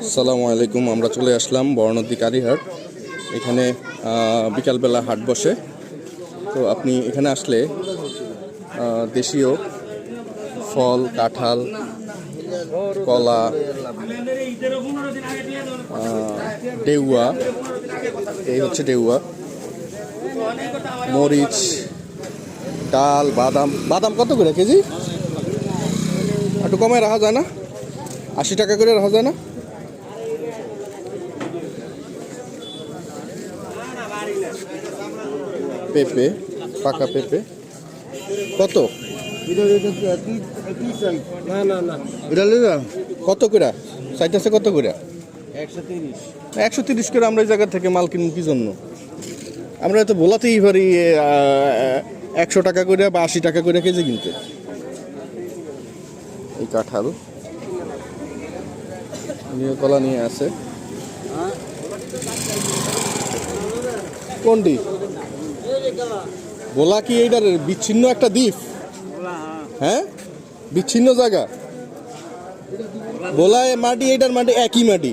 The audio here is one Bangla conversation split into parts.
আসসালামু আলাইকুম। আমরা চলে আসলাম বড়নদী কালীহাট। এখানে বিকালবেলা হাট বসে। তো আপনি এখানে আসলে দেশীয় ফল, কাঁঠাল, কলা, ডেউয়া, এই হচ্ছে ডেউয়া, মরিচ, ডাল, বাদাম। বাদাম কত করে কেজি? একটু কমে রাখা যায় না? 80 টাকা করে রাখা যায় না? পেঁপে, পাকা পেঁপে কত? কত করে চাইতেছে? কত করে? 130 করে। আমরা এই জায়গা থেকে মাল কিনব কি জন্য? আমরা তো বলাতেই পারি 100 টাকা করে বা 80 টাকা করে কেজি কিনতে। এই কাঁঠাল, কলা নিয়ে আছে। কোনটি? বলা কি এইটার বিচ্ছিন্ন একটা দ্বীপ? হ্যাঁ, বিচ্ছিন্ন জায়গা। বলায় মাটি, এইটার মাটি একই মাটি।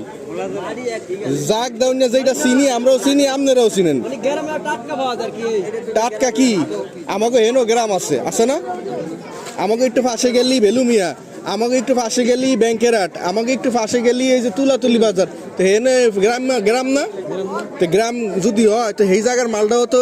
জাগ দাও না, যেটা চিনি আমরাও চিনি, আপনারাও চিনেন। টাটকা কি? আমাকে হেনো গ্রাম আছে, আছে না? আমাকে একটু ফাঁসে গেলি বেলুমিয়া, আমাকে একটু ফাঁসে গেলি ব্যাংকের হাট, আমাকে একটু ফাঁসে গেলি এই যে তুলাতুলি বাজার। তো হেনে গ্রাম না? তো গ্রাম যদি হয় তো সেই জায়গার মালটাও তো